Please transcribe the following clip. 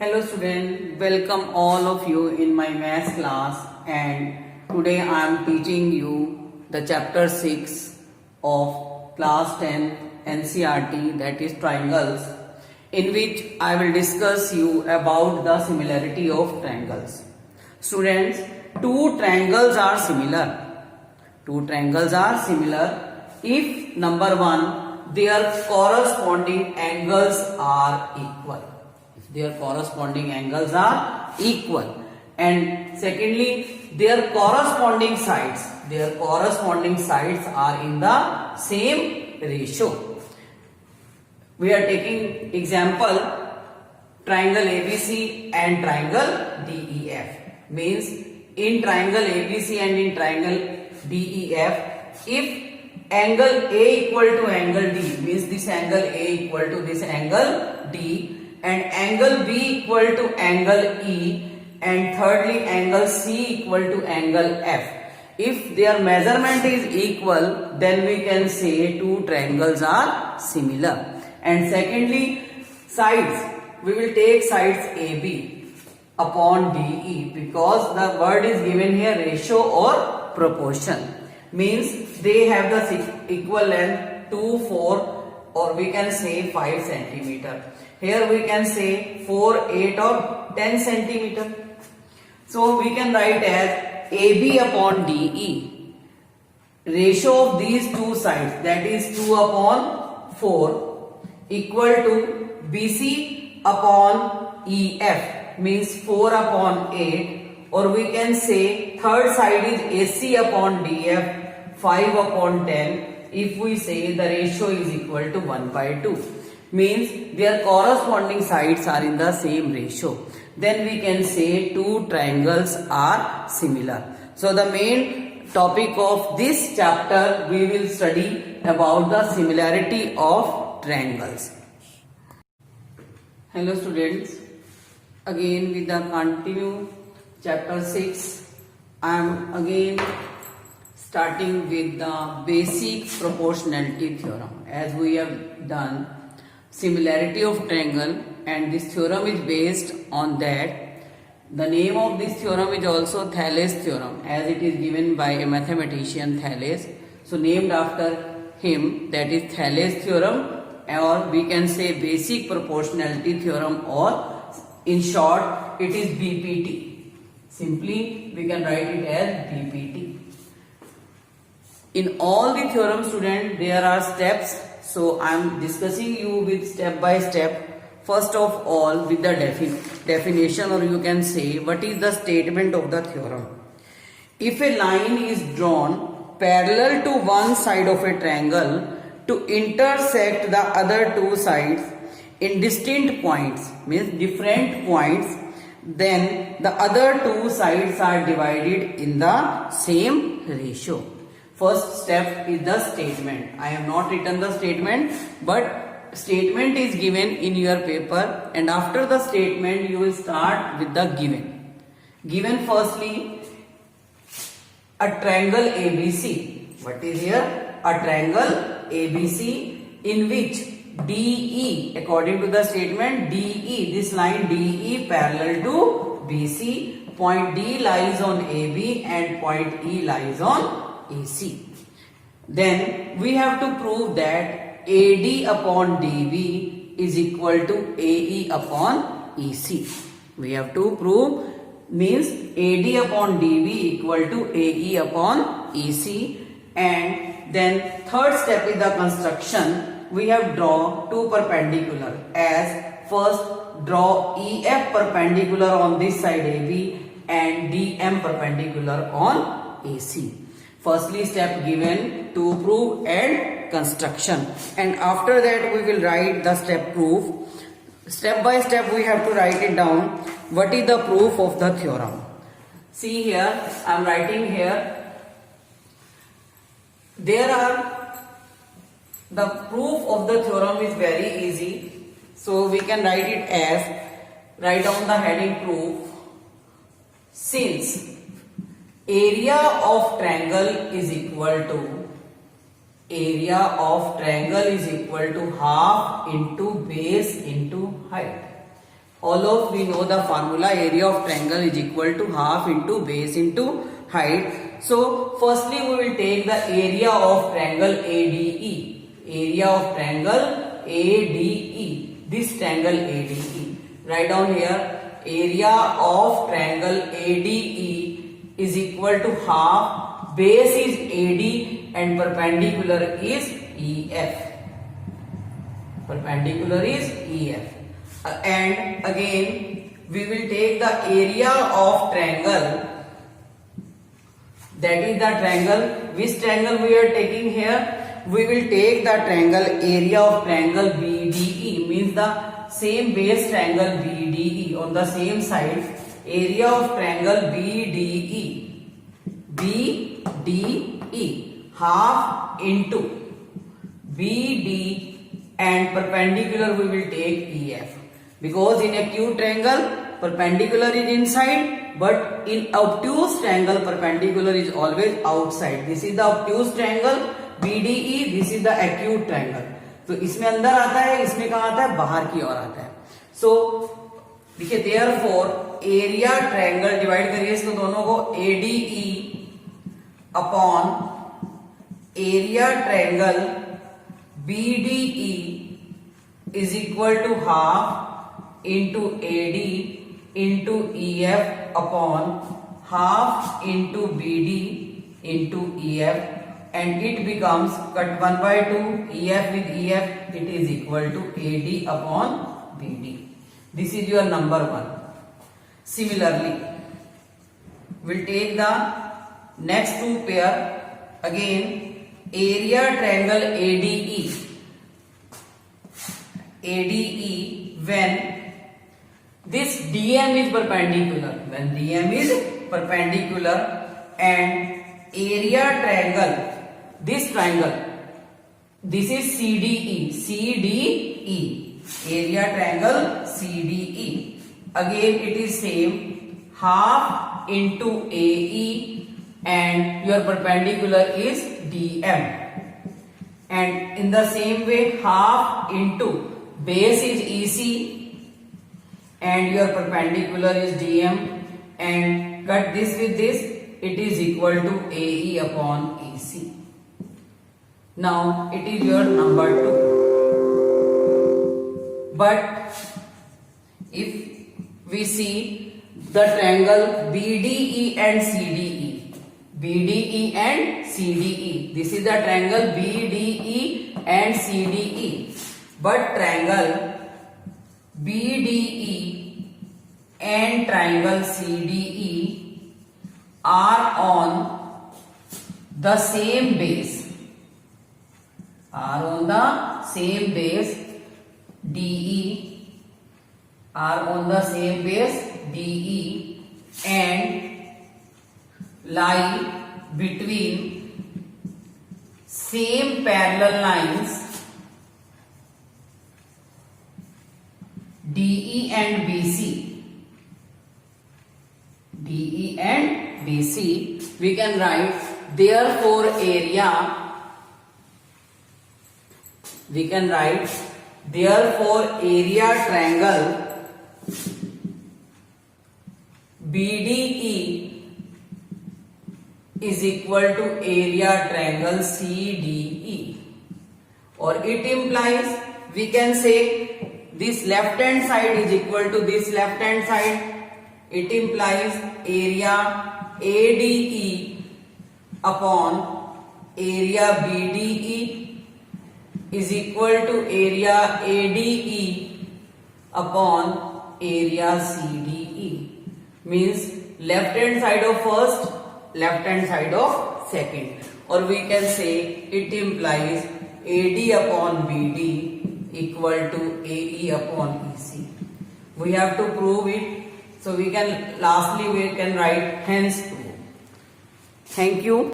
Hello student, welcome all of you in my maths class, and today I am teaching you the chapter 6 of class 10 NCERT, that is triangles, in which I will discuss you about the similarity of triangles. Students, two triangles are similar. Two triangles are similar if number 1, their corresponding angles are equal. Their corresponding angles are equal, and secondly their corresponding sides are in the same ratio. We are taking example triangle ABC and triangle DEF. Means in triangle ABC and in triangle DEF, if angle A equal to angle D, means this angle A equal to this angle D, and angle B equal to angle E, and thirdly angle C equal to angle F. If their measurement is equal, then we can say two triangles are similar. And secondly, sides, we will take sides AB upon DE, because the word is given here ratio or proportion. Means they have the equal length 2, 4, or we can say 5 centimeter. Here we can say 4, 8 or 10 centimeter. So we can write as AB upon DE. Ratio of these two sides, that is 2 upon 4, equal to BC upon EF, means 4 upon 8, or we can say third side is AC upon DF, 5 upon 10, if we say the ratio is equal to 1/2. Means their corresponding sides are in the same ratio. Then we can say two triangles are similar. So the main topic of this chapter, we will study about the similarity of triangles. Hello students, again with the continue chapter 6, I am again starting with the basic proportionality theorem. As we have done similarity of triangle, and this theorem is based on that. The name of this theorem is also Thales theorem, as it is given by a mathematician Thales. So named after him, that is Thales theorem, or we can say basic proportionality theorem, or in short it is BPT. Simply we can write it as BPT. In all the theorem, student, there are steps. So I am discussing you with step by step. First of all, with the definition, or you can say what is the statement of the theorem. If a line is drawn parallel to one side of a triangle to intersect the other two sides in distinct points, means different points, then the other two sides are divided in the same ratio. First step is the statement. I have not written the statement, but statement is given in your paper, and after the statement you will start with the given. Given firstly, a triangle ABC. What is here? A triangle ABC in which DE, according to the statement, DE, this line DE parallel to BC, point D lies on AB and point E lies on AC. Then we have to prove that AD upon DB is equal to AE upon EC. We have to prove, means AD upon DB equal to AE upon EC. And then third step is the construction. We have draw two perpendicular. As first draw EF perpendicular on this side AB and DM perpendicular on AC. Firstly step given to prove and construction, and after that we will write the step proof. Step by step we have to write it down. What is the proof of the theorem? See here, I am writing here. The proof of the theorem is very easy. So we can write it as, write down the heading proof. Since area of triangle is equal to half into base into height. all of we know the formula, area of triangle is equal to half into base into height. So firstly we will take the area of triangle ADE. Area of triangle ADE. This triangle ADE. Write down here. Area of triangle ADE is equal to half. Base is AD and perpendicular is EF. Perpendicular is EF. And again we will take the area of triangle, that is the triangle. Which triangle we are taking here? We will take the triangle area of triangle BDE, means the same base triangle BDE on the same side. Area of triangle BDE. BDE half into BD and perpendicular we will take EF, because in acute triangle perpendicular is inside, but in obtuse triangle perpendicular is always outside. This is the obtuse triangle BDE, this is the acute triangle. तो इसमें अंदर आता है, इसमें कहाँ आता है? बाहर की ओर आता है. सो देखिए देयरफॉर एरिया ट्रायंगल डिवाइड करिए इसको दोनों को, ADE upon area triangle BDE is equal to half into AD into EF upon half into BD into EF, and it becomes cut 1 by 2 EF with EF, it is equal to AD upon BD. This is your number 1. Similarly, we'll take the next two pair. Again, area triangle ADE. ADE when this DM is perpendicular. When DM is perpendicular and area triangle, this triangle, this is CDE. CDE. Area triangle CDE. Again it is same, half into AE and your perpendicular is DM. And in the same way half into base is EC and your perpendicular is DM, and cut this with this, it is equal to AE upon EC. Now it is your number 2. But if we see the triangle BDE and CDE, BDE and CDE, this is the triangle BDE and CDE, but triangle BDE and triangle CDE are on the same base, DE, are on the same base DE and lie between same parallel lines DE and BC. DE and BC, we can write therefore area, we can write therefore area triangle BDE is equal to area triangle CDE, or it implies, we can say this left hand side is equal to this left hand side. It implies area ADE upon area BDE is equal to area ADE upon area CDE. Means left hand side of first, left hand side of second, or we can say it implies AD upon BD equal to AE upon EC. We have to prove it, so we can lastly we can write hence prove. Thank you.